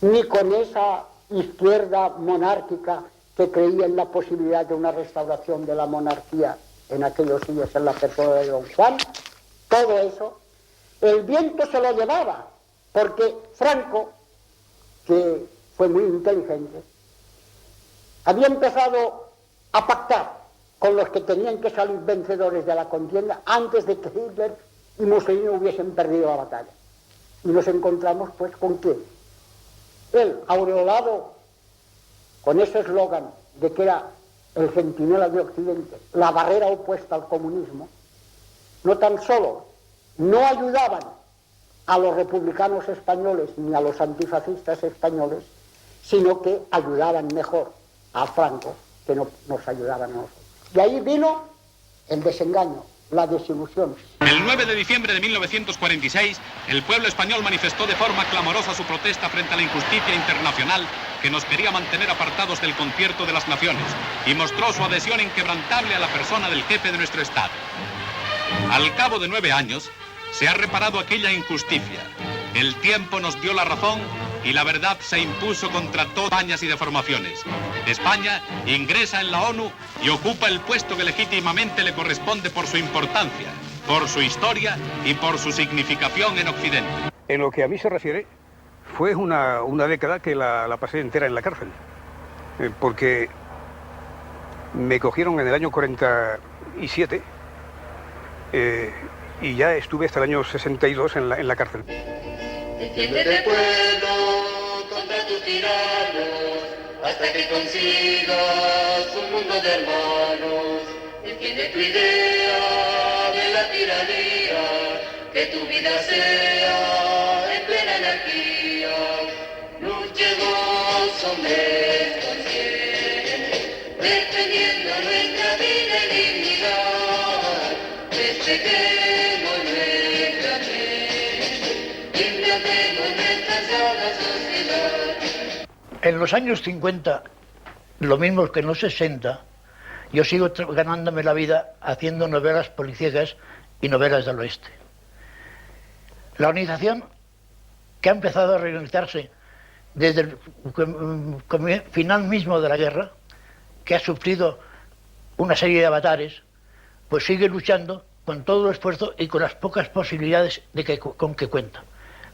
ni con esa izquierda monárquica que creía en la posibilidad de una restauración de la monarquía en aquellos días en la persona de don Juan. Todo eso, el viento se lo llevaba, porque Franco, que fue muy inteligente, había empezado a pactar con los que tenían que salir vencedores de la contienda antes de que Hitler y Mussolini hubiesen perdido la batalla. Y nos encontramos pues con quién. Él, aureolado con ese eslogan de que era el centinela de Occidente, la barrera opuesta al comunismo, no tan solo no ayudaban a los republicanos españoles ni a los antifascistas españoles, sino que ayudaban mejor a Franco que no nos ayudaban a nosotros. Y ahí vino el desengaño, la desilusión. El 9 de diciembre de 1946, el pueblo español manifestó de forma clamorosa su protesta frente a la injusticia internacional que nos quería mantener apartados del concierto de las naciones y mostró su adhesión inquebrantable a la persona del jefe de nuestro Estado. Al cabo de 9 años, se ha reparado aquella injusticia. El tiempo nos dio la razón y la verdad se impuso contra todas dañas y deformaciones. España ingresa en la ONU y ocupa el puesto que legítimamente le corresponde por su importancia, por su historia y por su significación en Occidente. En lo que a mí se refiere, fue una década que la pasé entera en la cárcel, porque me cogieron en el año 47 y ya estuve hasta el año 62 en la cárcel. Defiéndete, pueblo, contra tus tiranos, hasta que consigas un mundo de hermanos. Defiende tu idea de la tiranía, que tu vida sea en plena anarquía. Luchemos, hombres, por siempre, defendiendo nuestra vida y dignidad. Respetemos nuestra fe, limpiemos nuestra sana sociedad. En los años 50, lo mismo que en los 60, yo sigo ganándome la vida haciendo novelas policíacas y novelas del oeste. La organización, que ha empezado a reorganizarse desde el final mismo de la guerra, que ha sufrido una serie de avatares, pues sigue luchando con todo el esfuerzo y con las pocas posibilidades con que cuenta.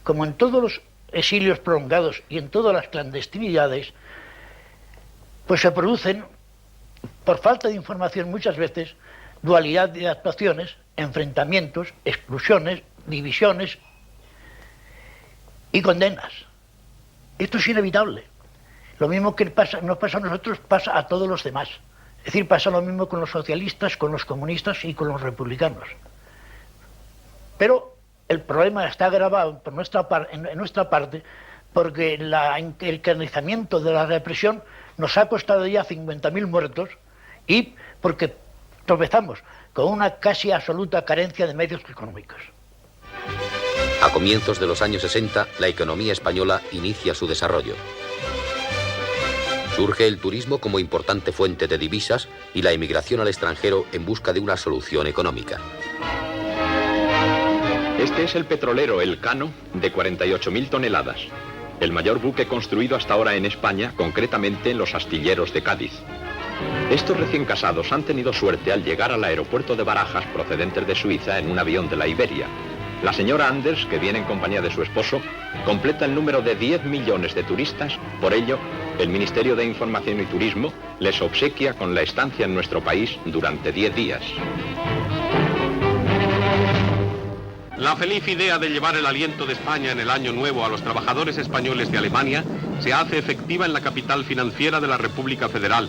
Como en todos los exilios prolongados y en todas las clandestinidades, pues se producen, por falta de información muchas veces, dualidad de actuaciones, enfrentamientos, exclusiones, divisiones y condenas. Esto es inevitable. Lo mismo que nos pasa a nosotros, pasa a todos los demás. Es decir, pasa lo mismo con los socialistas, con los comunistas y con los republicanos. Pero el problema está agravado por en nuestra parte porque el encarnizamiento de la represión nos ha costado ya 50.000 muertos y porque tropezamos con una casi absoluta carencia de medios económicos. A comienzos de los años 60, la economía española inicia su desarrollo. Surge el turismo como importante fuente de divisas y la emigración al extranjero en busca de una solución económica. Este es el petrolero Elcano, de 48.000 toneladas. El mayor buque construido hasta ahora en España, concretamente en los astilleros de Cádiz. Estos recién casados han tenido suerte al llegar al aeropuerto de Barajas procedentes de Suiza en un avión de la Iberia. La señora Anders, que viene en compañía de su esposo, completa el número de 10 millones de turistas. Por ello, el Ministerio de Información y Turismo les obsequia con la estancia en nuestro país durante 10 días. La feliz idea de llevar el aliento de España en el año nuevo a los trabajadores españoles de Alemania se hace efectiva en la capital financiera de la República Federal,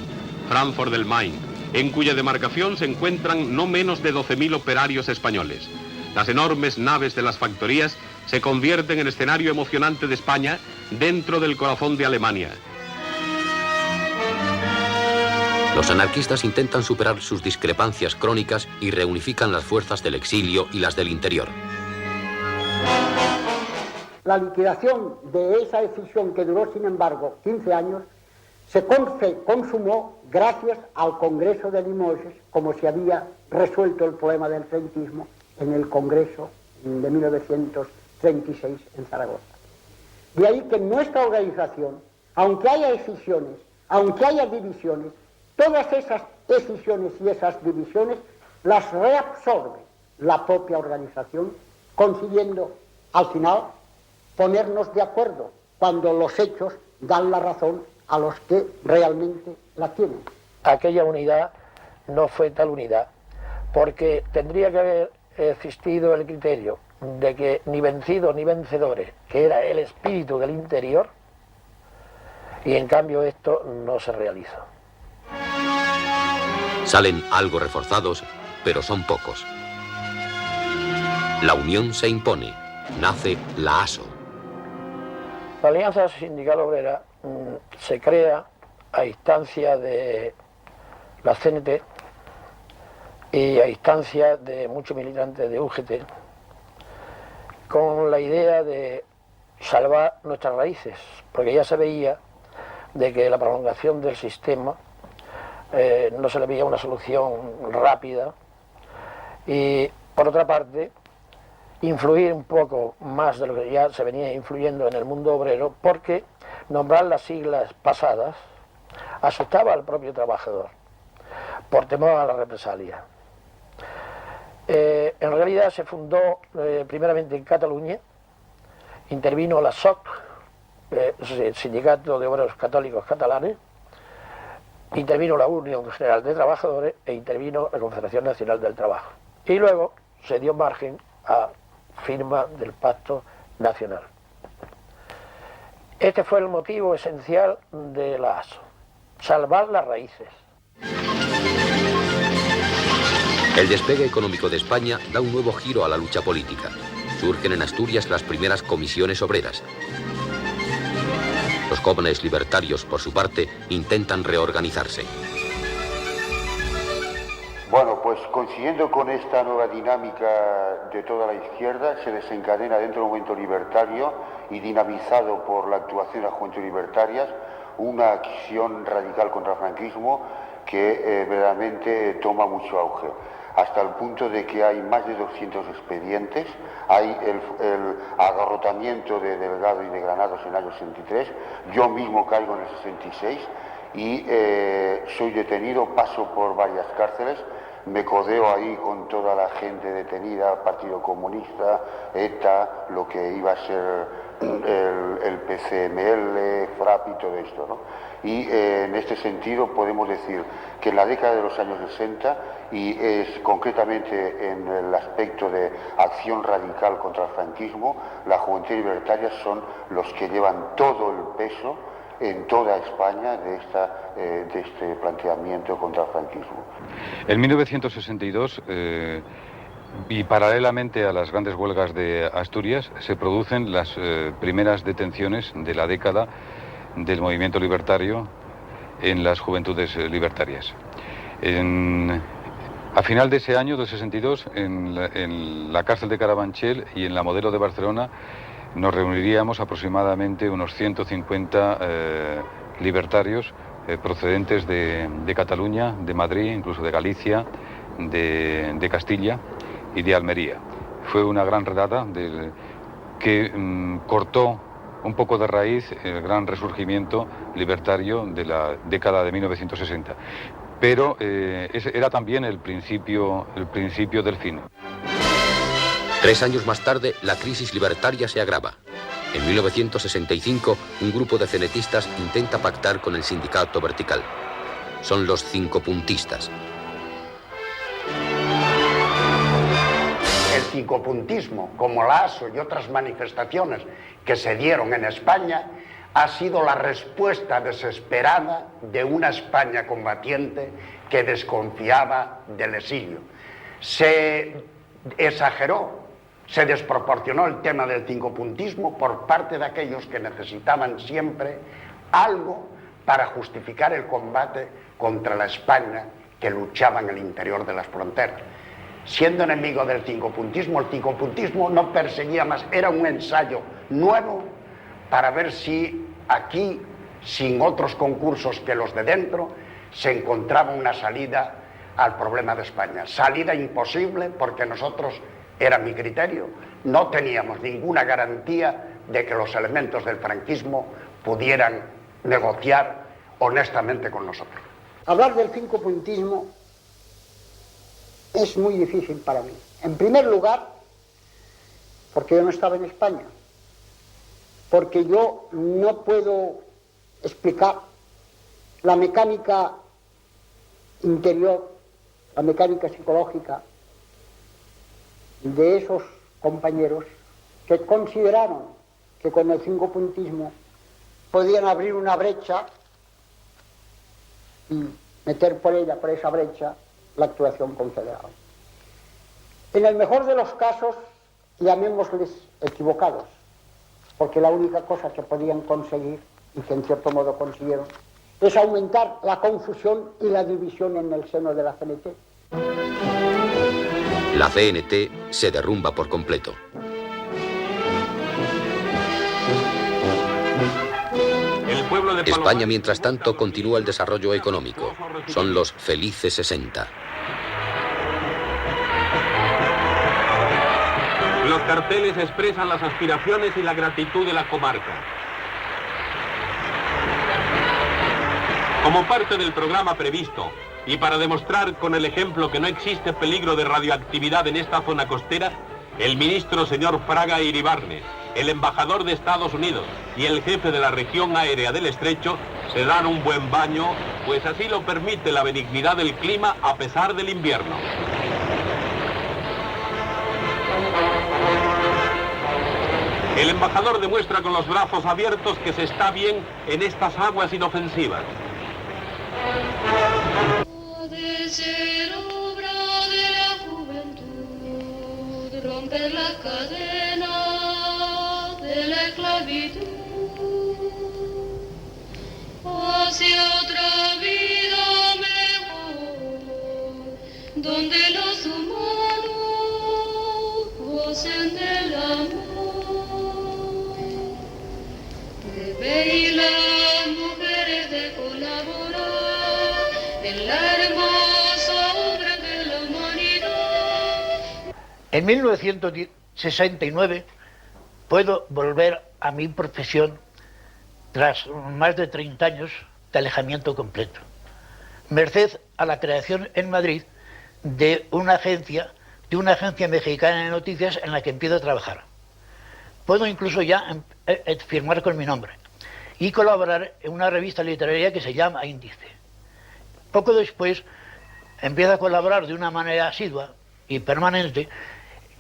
Frankfurt del Main, en cuya demarcación se encuentran no menos de 12.000 operarios españoles. Las enormes naves de las factorías se convierten en escenario emocionante de España dentro del corazón de Alemania. Los anarquistas intentan superar sus discrepancias crónicas y reunifican las fuerzas del exilio y las del interior. La liquidación de esa decisión, que duró sin embargo 15 años, se consumó gracias al Congreso de Limoges, como se había resuelto el problema del franquismo en el Congreso de 1936 en Zaragoza. De ahí que nuestra organización, aunque haya escisiones, aunque haya divisiones, todas esas escisiones y esas divisiones las reabsorbe la propia organización, consiguiendo al final ponernos de acuerdo cuando los hechos dan la razón a los que realmente la tienen. Aquella unidad no fue tal unidad, porque tendría que haber existido el criterio de que ni vencidos ni vencedores, que era el espíritu del interior, y en cambio esto no se realizó. Salen algo reforzados, pero son pocos. La unión se impone, nace la ASO. La Alianza Sindical Obrera se crea a instancia de la CNT y a instancia de muchos militantes de UGT, con la idea de salvar nuestras raíces, porque ya se veía de que la prolongación del sistema no se le veía una solución rápida, y por otra parte influir un poco más de lo que ya se venía influyendo en el mundo obrero, porque nombrar las siglas pasadas asustaba al propio trabajador por temor a la represalia. En realidad se fundó primeramente en Cataluña, intervino la SOC, el Sindicato de Obreros Católicos Catalanes, intervino la Unión General de Trabajadores e intervino la Confederación Nacional del Trabajo. Y luego se dio margen a firma del Pacto Nacional. Este fue el motivo esencial de la ASO, salvar las raíces. El despegue económico de España da un nuevo giro a la lucha política. Surgen en Asturias las primeras comisiones obreras. Los jóvenes libertarios, por su parte, intentan reorganizarse. Bueno, pues coincidiendo con esta nueva dinámica de toda la izquierda, se desencadena dentro del movimiento libertario y dinamizado por la actuación de las juventudes libertarias, una acción radical contra el franquismo que verdaderamente toma mucho auge, hasta el punto de que hay más de 200 expedientes, hay el agarrotamiento de Delgado y de Granados en el año 63, yo mismo caigo en el 66 y soy detenido, paso por varias cárceles, me codeo ahí con toda la gente detenida, Partido Comunista, ETA, lo que iba a ser el PCML, FRAP y todo esto, ¿no? Y en este sentido podemos decir que en la década de los años 60, y es concretamente en el aspecto de acción radical contra el franquismo, las juventudes libertarias son los que llevan todo el peso en toda España de este planteamiento contra el franquismo. En 1962 Y paralelamente a las grandes huelgas de Asturias se producen las primeras detenciones de la década del movimiento libertario en las juventudes libertarias. A final de ese año, del 62, en la cárcel de Carabanchel y en la Modelo de Barcelona, nos reuniríamos aproximadamente unos 150 libertarios procedentes de Cataluña, de Madrid, incluso de Galicia, de Castilla y de Almería. Fue una gran redada que cortó un poco de raíz el gran resurgimiento libertario de la década de 1960. Pero ese era también el principio del fin. 3 años más tarde, la crisis libertaria se agrava. En 1965, un grupo de cenetistas intenta pactar con el sindicato vertical. Son los cincopuntistas. El cincopuntismo, como la ASO y otras manifestaciones que se dieron en España, ha sido la respuesta desesperada de una España combatiente que desconfiaba del exilio. Se exageró, se desproporcionó el tema del cincopuntismo por parte de aquellos que necesitaban siempre algo para justificar el combate contra la España que luchaba en el interior de las fronteras. Siendo enemigo del cincopuntismo, el cincopuntismo no perseguía más, era un ensayo nuevo para ver si aquí, sin otros concursos que los de dentro, se encontraba una salida al problema de España. Salida imposible porque nosotros, era mi criterio, no teníamos ninguna garantía de que los elementos del franquismo pudieran negociar honestamente con nosotros. Hablar del cincopuntismo es muy difícil para mí. En primer lugar, porque yo no estaba en España, porque yo no puedo explicar la mecánica interior, la mecánica psicológica de esos compañeros que consideraron que con el cincopuntismo podían abrir una brecha y meter por esa brecha, la actuación confederada. En el mejor de los casos, llamémosles equivocados, porque la única cosa que podían conseguir, y que en cierto modo consiguieron, es aumentar la confusión y la división en el seno de la CNT. La CNT se derrumba por completo. España, mientras tanto, continúa el desarrollo económico. Son los felices 60. Los carteles expresan las aspiraciones y la gratitud de la comarca. Como parte del programa previsto, y para demostrar con el ejemplo que no existe peligro de radioactividad en esta zona costera, el ministro señor Fraga Iribarne, el embajador de Estados Unidos y el jefe de la región aérea del Estrecho se dan un buen baño, pues así lo permite la benignidad del clima a pesar del invierno. El embajador demuestra con los brazos abiertos que se está bien en estas aguas inofensivas. De ser obra de la juventud, romper la cadena de la esclavitud, hacia otra vida mejor, donde los humanos gocen del amor. Deben las mujeres de colaborar en la hermosa obra de la humanidad. En 1969 puedo volver a mi profesión tras más de 30 años de alejamiento completo, merced a la creación en Madrid de una agencia mexicana de noticias en la que empiezo a trabajar. Puedo incluso ya firmar con mi nombre y colaborar en una revista literaria que se llama Índice. Poco después empiezo a colaborar de una manera asidua y permanente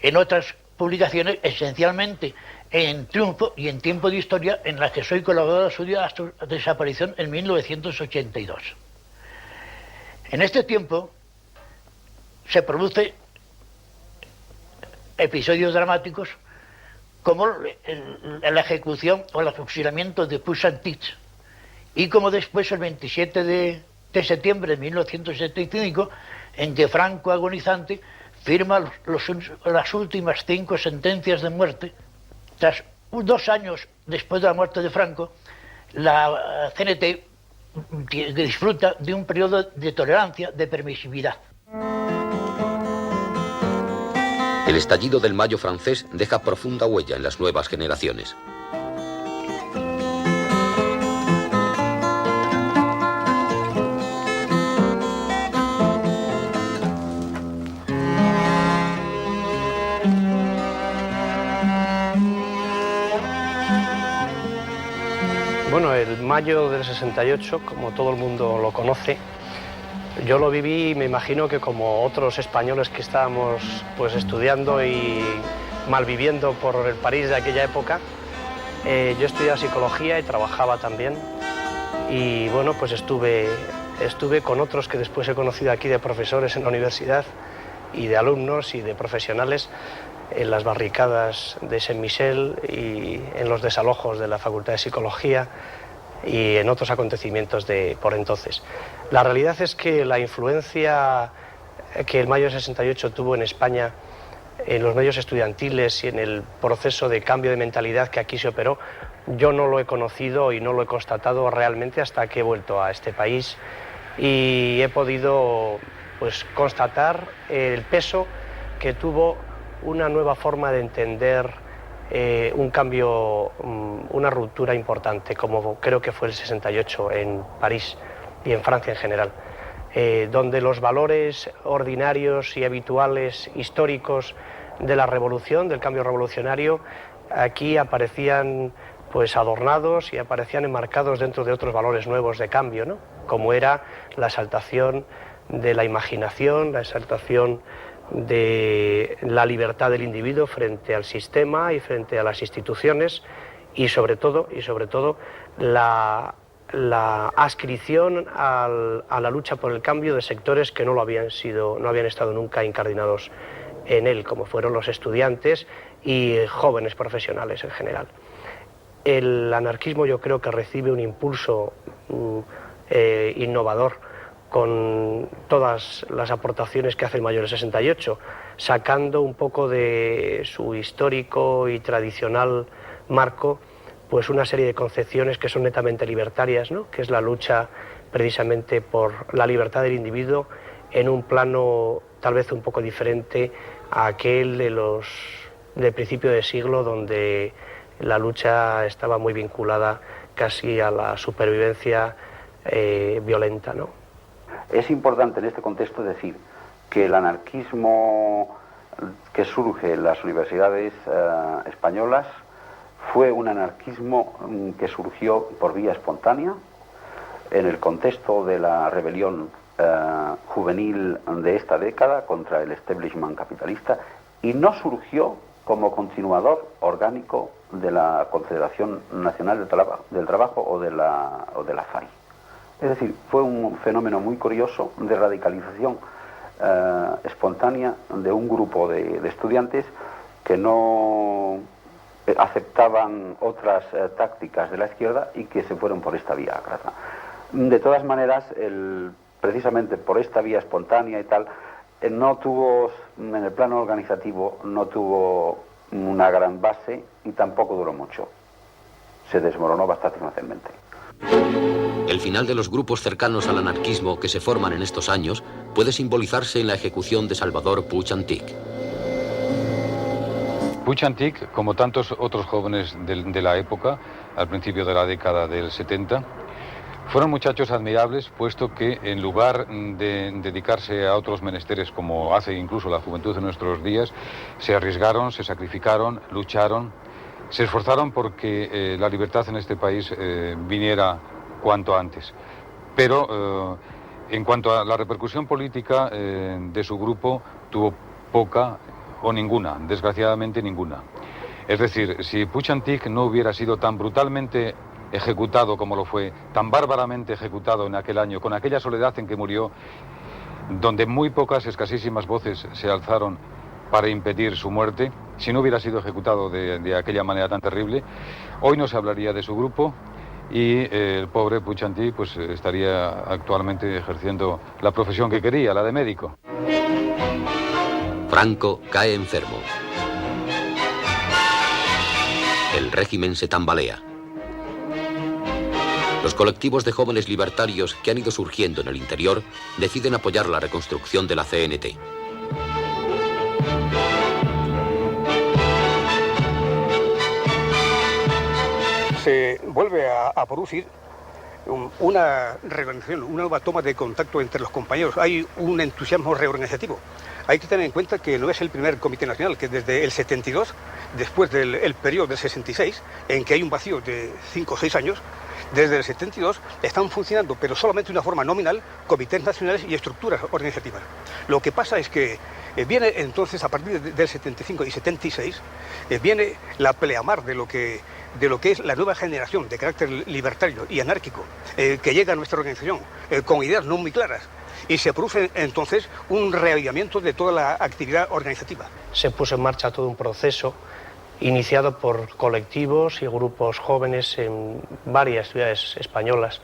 en otras publicaciones, esencialmente en Triunfo y en Tiempo de Historia, en las que soy colaborador suyo hasta su desaparición en 1982. En este tiempo se produce episodios dramáticos como la ejecución o el fusilamiento de Puig-Antich, y como después el 27 de septiembre de 1975, en que Franco, agonizante, firma las últimas 5 sentencias de muerte. Tras 2 años después de la muerte de Franco, la CNT disfruta de un periodo de tolerancia, de permisividad. El estallido del Mayo francés deja profunda huella en las nuevas generaciones. Bueno, el mayo del 68, como todo el mundo lo conoce, yo lo viví y me imagino que como otros españoles que estábamos pues estudiando y malviviendo por el París de aquella época, yo estudiaba psicología y trabajaba también, y bueno, pues estuve con otros que después he conocido aquí, de profesores en la universidad y de alumnos y de profesionales, en las barricadas de Saint-Michel y en los desalojos de la Facultad de Psicología y en otros acontecimientos de por entonces. La realidad es que la influencia que el mayo del 68 tuvo en España en los medios estudiantiles y en el proceso de cambio de mentalidad que aquí se operó, yo no lo he conocido y no lo he constatado realmente hasta que he vuelto a este país y he podido pues constatar el peso que tuvo una nueva forma de entender un cambio, una ruptura importante, como creo que fue el 68 en París y en Francia en general, donde los valores ordinarios y habituales históricos de la revolución, del cambio revolucionario, aquí aparecían pues adornados y aparecían enmarcados dentro de otros valores nuevos de cambio, ¿no? Como era la exaltación de la imaginación, la exaltación de la libertad del individuo frente al sistema y frente a las instituciones, y sobre todo la adscripción a la lucha por el cambio de sectores que no habían estado nunca incardinados en él, como fueron los estudiantes y jóvenes profesionales en general. El anarquismo yo creo que recibe un impulso innovador con todas las aportaciones que hace el mayo del 68, sacando un poco de su histórico y tradicional marco pues una serie de concepciones que son netamente libertarias, ¿no? Que es la lucha precisamente por la libertad del individuo en un plano tal vez un poco diferente a aquel del principio de siglo, donde la lucha estaba muy vinculada casi a la supervivencia violenta, ¿no? Es importante en este contexto decir que el anarquismo que surge en las universidades españolas fue un anarquismo que surgió por vía espontánea en el contexto de la rebelión juvenil de esta década contra el establishment capitalista, y no surgió como continuador orgánico de la Confederación Nacional del Trabajo o de la FAI. Es decir, fue un fenómeno muy curioso de radicalización espontánea de un grupo de estudiantes que no aceptaban otras tácticas de la izquierda y que se fueron por esta vía. De todas maneras, precisamente por esta vía espontánea y tal, no tuvo, en el plano organizativo, no tuvo una gran base y tampoco duró mucho. Se desmoronó bastante fácilmente. El final de los grupos cercanos al anarquismo que se forman en estos años puede simbolizarse en la ejecución de Salvador Puig-Antich. Puig-Antich, como tantos otros jóvenes de la época, al principio de la década del 70, fueron muchachos admirables, puesto que en lugar de dedicarse a otros menesteres, como hace incluso la juventud de nuestros días, se arriesgaron, se sacrificaron, lucharon, se esforzaron porque la libertad en este país viniera cuanto antes. Pero en cuanto a la repercusión política de su grupo, tuvo poca o ninguna, desgraciadamente ninguna. Es decir, si Puig-Antich no hubiera sido tan brutalmente ejecutado como lo fue, tan bárbaramente ejecutado en aquel año, con aquella soledad en que murió, donde muy pocas, escasísimas voces se alzaron para impedir su muerte. Si no hubiera sido ejecutado de aquella manera tan terrible, hoy no se hablaría de su grupo y el pobre Puig-Antí pues estaría actualmente ejerciendo la profesión que quería, la de médico. Franco cae enfermo. El régimen se tambalea. Los colectivos de jóvenes libertarios que han ido surgiendo en el interior deciden apoyar la reconstrucción de la CNT. Se vuelve a producir una reorganización, una nueva toma de contacto entre los compañeros. Hay un entusiasmo reorganizativo. Hay que tener en cuenta que no es el primer comité nacional, que desde el 72, después del periodo del 66, en que hay un vacío de 5 o 6 años, desde el 72 están funcionando, pero solamente de una forma nominal, comités nacionales y estructuras organizativas. Lo que pasa es que viene entonces, a partir del 75 y 76, viene la pleamar de lo que es la nueva generación de carácter libertario y anárquico que llega a nuestra organización con ideas no muy claras, y se produce entonces un reavivamiento de toda la actividad organizativa. Se puso en marcha todo un proceso iniciado por colectivos y grupos jóvenes en varias ciudades españolas,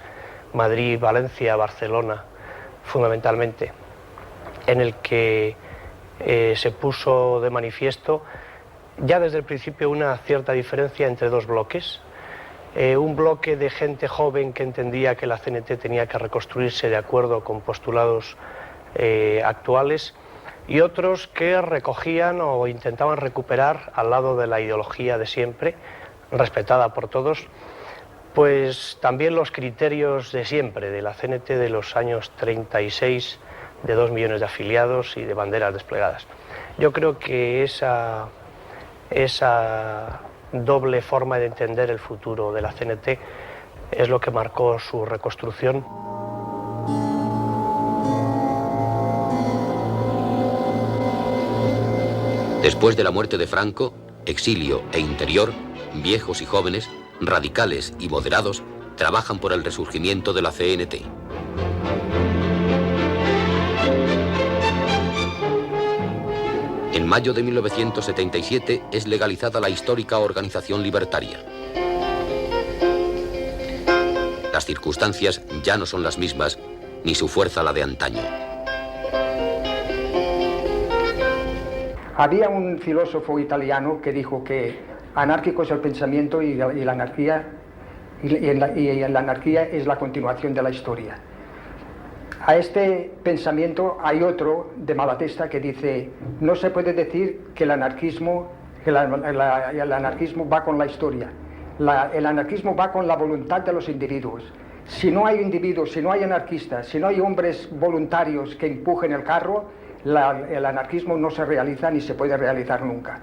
Madrid, Valencia, Barcelona, fundamentalmente, en el que se puso de manifiesto ya desde el principio una cierta diferencia entre dos bloques. Un bloque de gente joven que entendía que la CNT tenía que reconstruirse de acuerdo con postulados actuales, y otros que recogían o intentaban recuperar, al lado de la ideología de siempre, respetada por todos, pues también los criterios de siempre de la CNT de los años 36, de 2 millones de afiliados y de banderas desplegadas. Yo creo que esa doble forma de entender el futuro de la CNT es lo que marcó su reconstrucción. Después de la muerte de Franco, exilio e interior, viejos y jóvenes, radicales y moderados, trabajan por el resurgimiento de la CNT. En mayo de 1977 es legalizada la histórica organización libertaria. Las circunstancias ya no son las mismas, ni su fuerza la de antaño. Había un filósofo italiano que dijo que anárquico es el pensamiento y la anarquía es la continuación de la historia. A este pensamiento hay otro de Malatesta que dice: no se puede decir que el anarquismo va con la historia. El anarquismo va con la voluntad de los individuos. Si no hay individuos, si no hay anarquistas, si no hay hombres voluntarios que empujen el carro, el anarquismo no se realiza ni se puede realizar nunca.